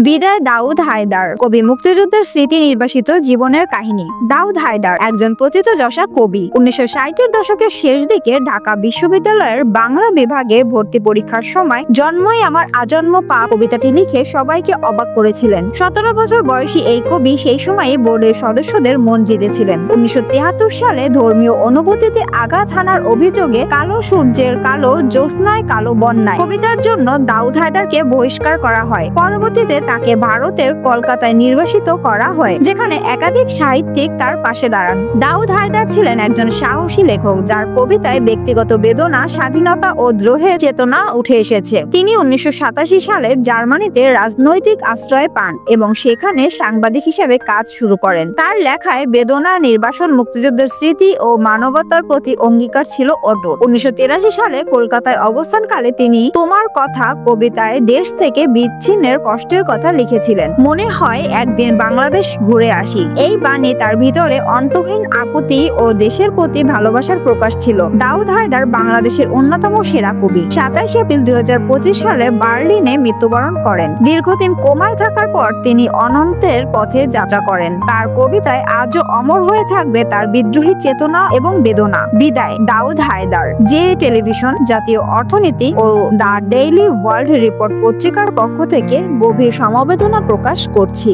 বিদায় দাউদ হায়দার। কবি মুক্তিযুদ্ধের স্মৃতি নির্বাসিত জীবনের কাহিনী। দাউদ হায়দার একজন প্রথিতযশা কবি। 1960-এর দশকের শেষ দিকে ঢাকা বিশ্ববিদ্যালয়ের বাংলা বিভাগে ভর্তি পরীক্ষার সময় জন্মই আমার আজন্ম পা কবিতাটি লিখে সবাইকে অবাক করেছিলেন। 17 বছর বয়সী এই কবি সেই সময়ে বোর্ডের সদস্যদের মন জিতেছিলেন। 1973 সালে ধর্মীয় অনুভূতিতে আঘাত হানার অভিযোগে কালো সূর্যের কালো জ্যোৎস্নায় কালো বন্যায় কবিতার জন্য দাউদ হায়দারকে বহিষ্কার করা হয়। পরবর্তীতে তাকে ভারতের কলকাতায় নির্বাসিত করা হয়, যেখানে একাধিক সাহিত্যিক তার পাশে দাঁড়ান। দাউদ হায়দার ছিলেন একজন সাহসী লেখক, যার কবিতায় ব্যক্তিগত বেদনা, স্বাধীনতা ও দ্রোহের চেতনা উঠে এসেছে। তিনি 1987 সালে জার্মানিতে রাজনৈতিক আশ্রয় পান এবং সেখানে সাংবাদিক হিসেবে কাজ শুরু করেন। তার লেখায় বেদনা, নির্বাসন, মুক্তিযুদ্ধের স্মৃতি ও মানবতার প্রতি অঙ্গীকার ছিল অটুট। 1983 সালে কলকাতায় অবস্থানকালে তিনি তোমার কথা কবিতায় দেশ থেকে বিচ্ছিন্নের কষ্টের কথা লিখেছিলেন। মনে হয় একদিন বাংলাদেশ ঘুরে আসি। এই বাণী তার ভিতরে অন্তহীন আকুতি ও দেশের প্রতি ভালোবাসার প্রকাশ ছিল। দাউদ হায়দার বাংলাদেশের অন্যতম সেরা কবি। 27 এপ্রিল 2025 সালে বার্লিনে মৃত্যুবরণ করেন। দীর্ঘদিন কোমায় থাকার পর তিনি অনন্তের পথে যাত্রা করেন। তার কবিতায় আজও অমর হয়ে থাকবে তার বিদ্রোহী চেতনা এবং বেদনা। বিদায় দাউদ হায়দার। যে টেলিভিশন, জাতীয় অর্থনীতি ও দ্য ডেইলি ওয়ার্ল্ড রিপোর্ট পত্রিকার পক্ষ থেকে গভীর সমবেদনা প্রকাশ করছি।